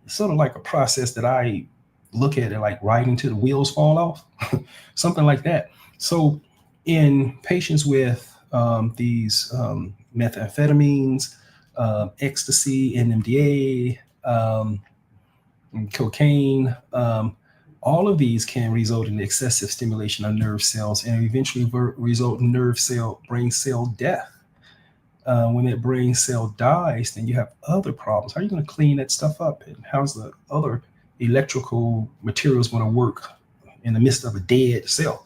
[SPEAKER 1] It's sort of like a process that I look at it like riding till the wheels fall off, something like that. So in patients with these methamphetamines, ecstasy, NMDA, cocaine, all of these can result in excessive stimulation of nerve cells and eventually result in brain cell death. When that brain cell dies, then you have other problems. How are you going to clean that stuff up? And how's the other electrical materials going to work in the midst of a dead cell?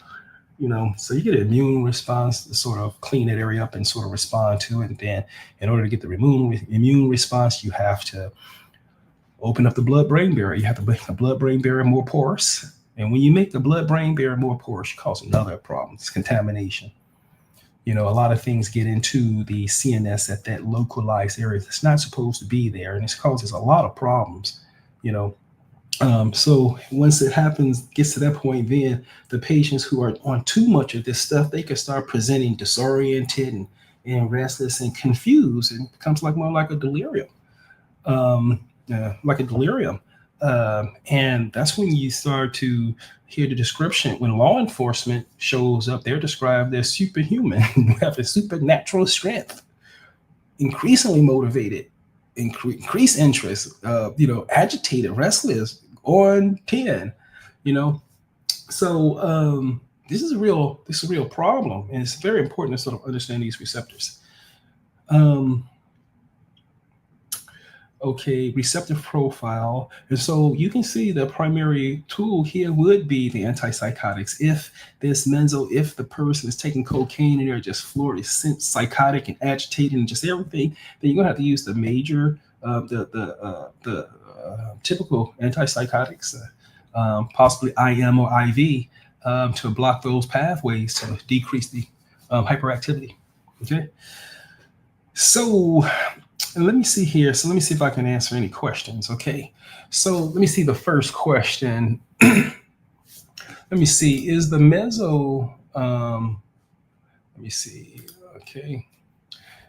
[SPEAKER 1] So you get an immune response to sort of clean that area up and sort of respond to it. And then in order to get the immune response, you have to open up the blood-brain barrier. You have to make the blood-brain barrier more porous. And when you make the blood-brain barrier more porous, you cause another problem. It's contamination. A lot of things get into the CNS at that localized area that's not supposed to be there. And it causes a lot of problems, So once it gets to that point, then the patients who are on too much of this stuff, they can start presenting disoriented and restless and confused. And it becomes more like a delirium. And that's when you start to hear the description. When law enforcement shows up, they're described as superhuman, have a supernatural strength, increasingly motivated, increased interest, agitated, restless, on 10, So this is a real problem, and it's very important to sort of understand these receptors. Um, okay, receptive profile. And so you can see the primary tool here would be the antipsychotics. If if the person is taking cocaine and they're just fluorescent psychotic and agitated and just everything, then you're gonna have to use the major, the typical antipsychotics, possibly IM or IV, to block those pathways to decrease the hyperactivity. Okay, so let me see here. So let me see if I can answer any questions. Okay. So let me see the first question. Let me see. Is the let me see. Okay.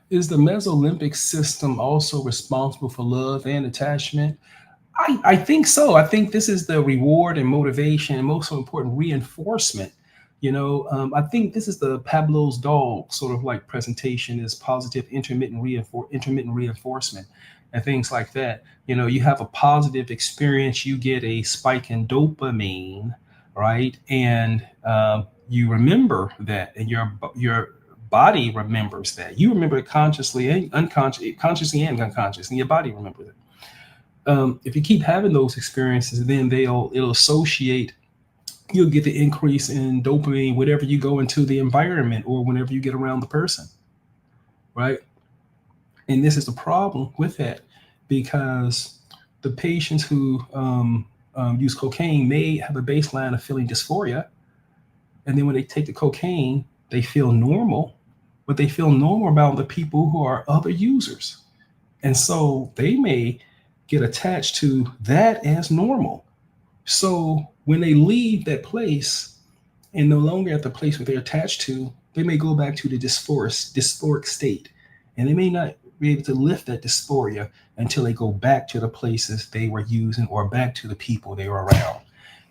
[SPEAKER 1] Is the mesolimbic system also responsible for love and attachment? I think so. I think this is the reward and motivation and most important reinforcement. I think this is the Pablo's dog sort of like presentation is positive intermittent reinforcement and things like that. You have a positive experience, you get a spike in dopamine, right? And you remember that, and your body remembers that. You remember it consciously and consciously and unconsciously, and your body remembers it. If you keep having those experiences, then it'll associate. You'll get the increase in dopamine whenever you go into the environment or whenever you get around the person, right? And this is the problem with that because the patients who use cocaine may have a baseline of feeling dysphoria, and then when they take the cocaine, they feel normal, but they feel normal about the people who are other users, and so they may get attached to that as normal. So when they leave that place and no longer at the place where they're attached to, they may go back to the dysphoric state. And they may not be able to lift that dysphoria until they go back to the places they were using or back to the people they were around.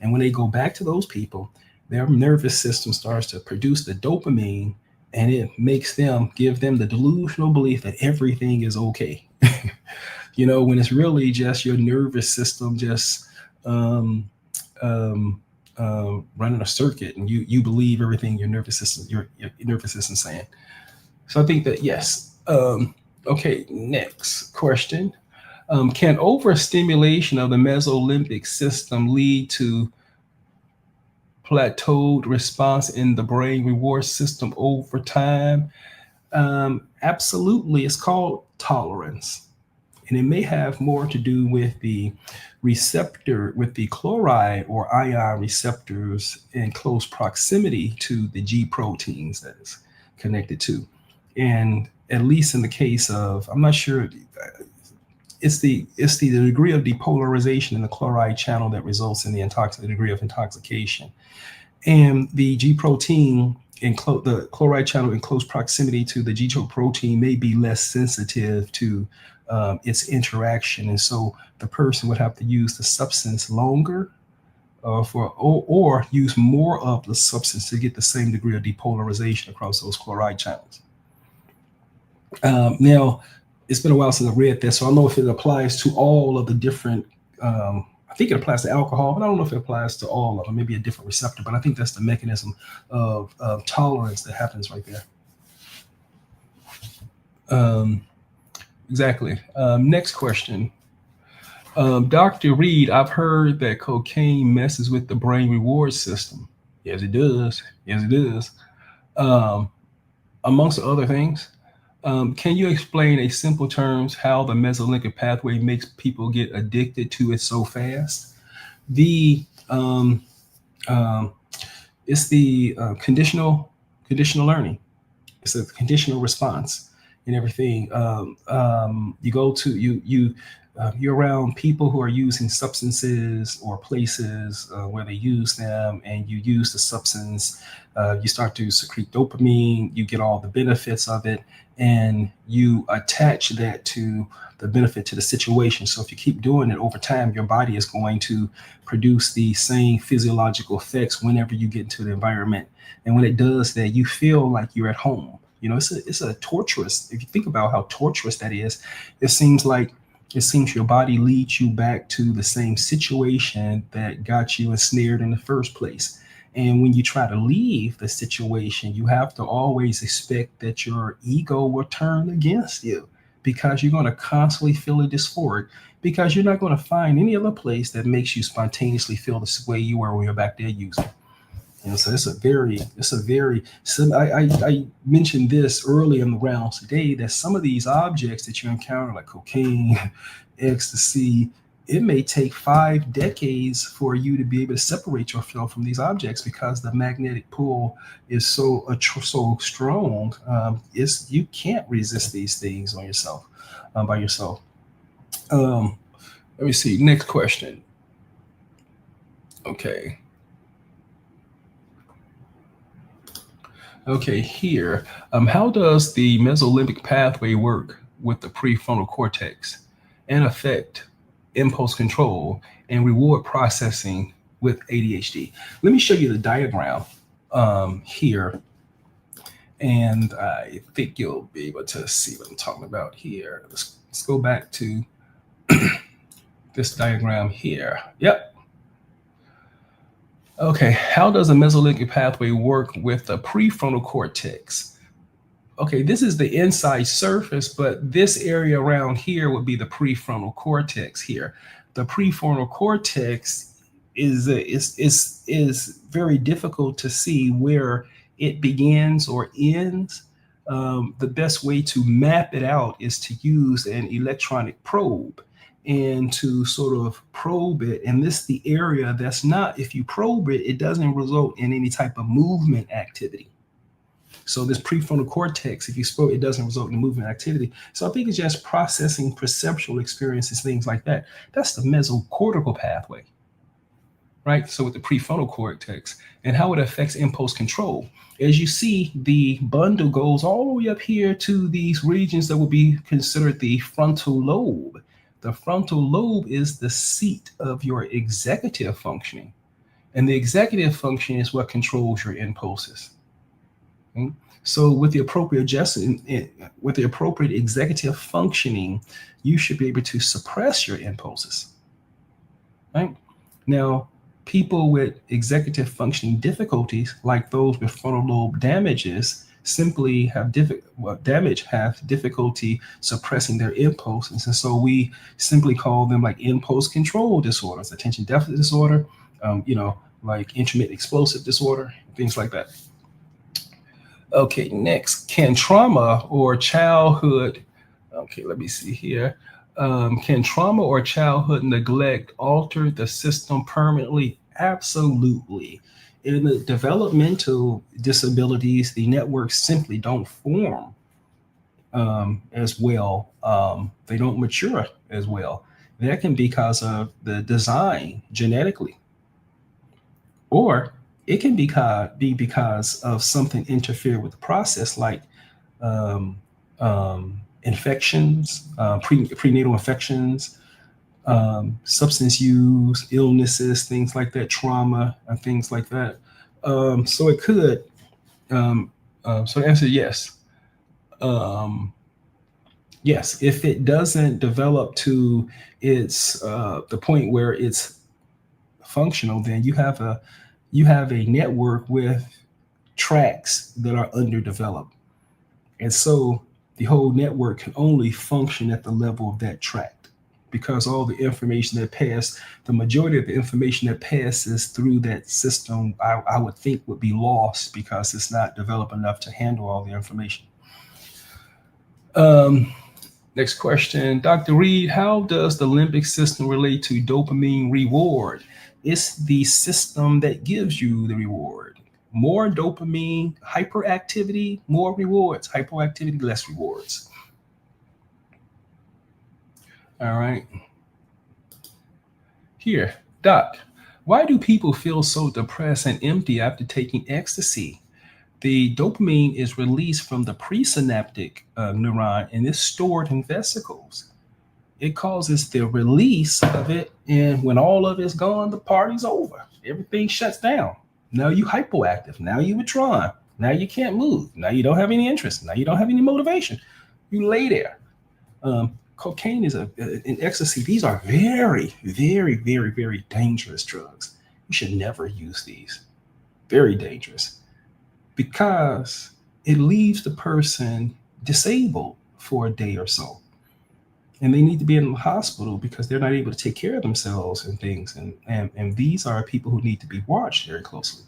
[SPEAKER 1] And when they go back to those people, their nervous system starts to produce the dopamine, and it makes them give them the delusional belief that everything is okay. When it's really just your nervous system just um, um, running a circuit, and you believe everything your nervous system saying. So I think that yes. Okay, next question. Can overstimulation of the mesolimbic system lead to plateaued response in the brain reward system over time? Absolutely. It's called tolerance. And it may have more to do with the with the chloride or ion receptors in close proximity to the G proteins that is connected to. And at least in the case of, I'm not sure, it's the degree of depolarization in the chloride channel that results in the degree of intoxication. And the G protein the chloride channel in close proximity to the G protein may be less sensitive to its interaction, and so the person would have to use the substance longer or use more of the substance to get the same degree of depolarization across those chloride channels. Now, it's been a while since I read this, so I don't know if it applies to all of the different. I think it applies to alcohol, but I don't know if it applies to all of them. Maybe a different receptor, but I think that's the mechanism of tolerance that happens right there. Exactly. Next question. Dr. Reed, I've heard that cocaine messes with the brain reward system. Yes, it does. Yes, it does. Um, Amongst other things. Can you explain in simple terms how the mesolimbic pathway makes people get addicted to it so fast? The um, it's the conditional learning. It's a conditional response and everything. You go to you're around people who are using substances or places where they use them, and you use the substance. You start to secrete dopamine. You get all the benefits of it, and you attach that to the benefit to the situation. So if you keep doing it over time, your body is going to produce the same physiological effects whenever you get into the environment. And when it does that, you feel like you're at home. It's a torturous. If you think about how torturous that is, it seems your body leads you back to the same situation that got you ensnared in the first place. And when you try to leave the situation, you have to always expect that your ego will turn against you because you're going to constantly feel a dysphoric because you're not going to find any other place that makes you spontaneously feel the way you were when you're back there using. So I mentioned this early in the rounds today that some of these objects that you encounter, like cocaine, ecstasy, it may take 5 decades for you to be able to separate yourself from these objects because the magnetic pull is so strong. You can't resist these things on yourself by yourself. Let me see. Next question. Okay. Okay, here. How does the mesolimbic pathway work with the prefrontal cortex and affect impulse control and reward processing with ADHD? Let me show you the diagram here, and I think you'll be able to see what I'm talking about here. Let's go back to this diagram here. Yep. Okay, how does a mesolimbic pathway work with the prefrontal cortex? Okay, this is the inside surface, but this area around here would be the prefrontal cortex here. The prefrontal cortex is very difficult to see where it begins or ends. The best way to map it out is to use an electronic probe and to sort of probe it. And this is the area that's not, if you probe it, it doesn't result in any type of movement activity. So this prefrontal cortex, if you spoke, it doesn't result in movement activity. So I think it's just processing perceptual experiences, things like that. That's the mesocortical pathway, right? So with the prefrontal cortex and how it affects impulse control. As you see, the bundle goes all the way up here to these regions that would be considered the frontal lobe. The frontal lobe is the seat of your executive functioning. And the executive function is what controls your impulses. Okay? So with the appropriate executive functioning, you should be able to suppress your impulses. Right? Now, people with executive functioning difficulties, like those with frontal lobe damages, simply have difficulty suppressing their impulses. And so we simply call them like impulse control disorders, attention deficit disorder, like intermittent explosive disorder, things like that. Okay, next, can trauma or childhood, let me see here. Can trauma or childhood neglect alter the system permanently? Absolutely. In the developmental disabilities, the networks simply don't form as well. They don't mature as well. That can be because of the design genetically, or it can be because of something interfere with the process, like infections, prenatal infections, substance use, illnesses, things like that, trauma, and things like that. So it could. So the answer is yes. Yes, if it doesn't develop to its the point where it's functional, then you have a network with tracks that are underdeveloped, and so the whole network can only function at the level of that tract, because all the information that passes, the majority of the information that passes through that system, I would think would be lost because it's not developed enough to handle all the information. Next question, Dr. Reed, how does the limbic system relate to dopamine reward? It's the system that gives you the reward. More dopamine, hyperactivity, more rewards. Hyperactivity, less rewards. All right. Here, Doc, why do people feel so depressed and empty after taking ecstasy? The dopamine is released from the presynaptic neuron and is stored in vesicles. It causes the release of it, and when all of it's gone, the party's over. Everything shuts down. Now you hypoactive. Now you withdrawn. Now you can't move. Now you don't have any interest. Now you don't have any motivation. You lay there. Cocaine and ecstasy. These are very, very, very, very dangerous drugs. You should never use these. very dangerous, because it leaves the person disabled for a day or so. And they need to be in the hospital because they're not able to take care of themselves and things. And these are people who need to be watched very closely.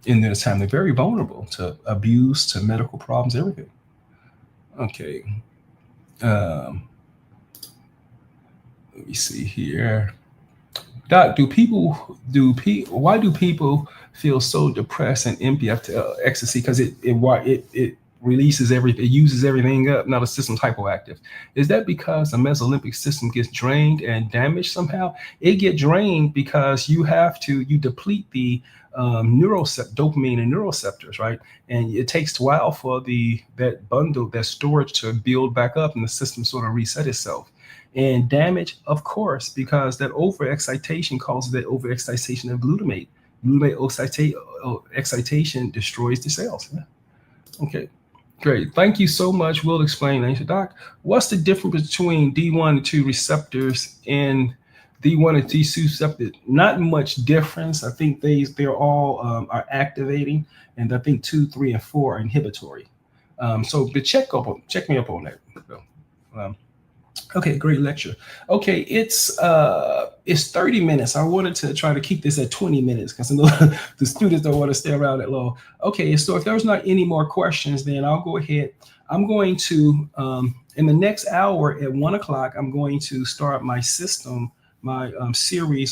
[SPEAKER 1] In this time, they're very vulnerable to abuse, to medical problems, everything. Okay. Um, let me see here. Doc, why do people feel so depressed and empty after ecstasy? Because it releases everything, it uses everything up, not a system's hypoactive. Is that because the mesolimbic system gets drained and damaged somehow? It get drained because you deplete the dopamine and neuroreceptors, right? And it takes a while for that storage to build back up and the system sort of reset itself. And damage, of course, because that overexcitation causes that overexcitation of glutamate. Excitation destroys the cells. Yeah. Okay, great. Thank you so much. We'll explain. Answer, Doc, what's the difference between D1 and 2 receptors and D1 and D2 receptors? Not much difference. I think they're all are activating, and I think 2, 3, and 4 are inhibitory. So check me up on that. Okay, great lecture. Okay, it's 30 minutes. I wanted to try to keep this at 20 minutes because I know the students don't want to stay around that long. Okay, so if there's not any more questions, then I'll go ahead. I'm going to, in the next hour at 1 o'clock, I'm going to start my series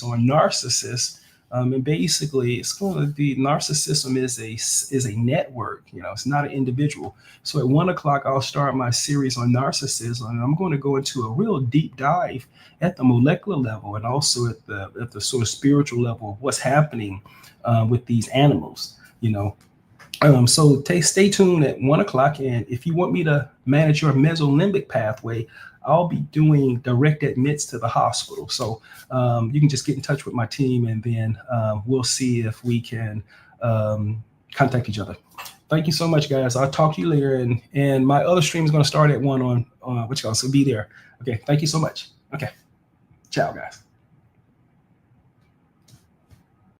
[SPEAKER 1] on narcissists. And basically, it's going to be narcissism is a network. It's not an individual. So at 1 o'clock, I'll start my series on narcissism, and I'm going to go into a real deep dive at the molecular level and also at the sort of spiritual level of what's happening with these animals. So stay tuned at 1 o'clock, and if you want me to manage your mesolimbic pathway, I'll be doing direct admits to the hospital. So you can just get in touch with my team, and then we'll see if we can contact each other. Thank you so much, guys. I'll talk to you later. And my other stream is going to start at 1 on so be there. Okay. Thank you so much. Okay. Ciao, guys.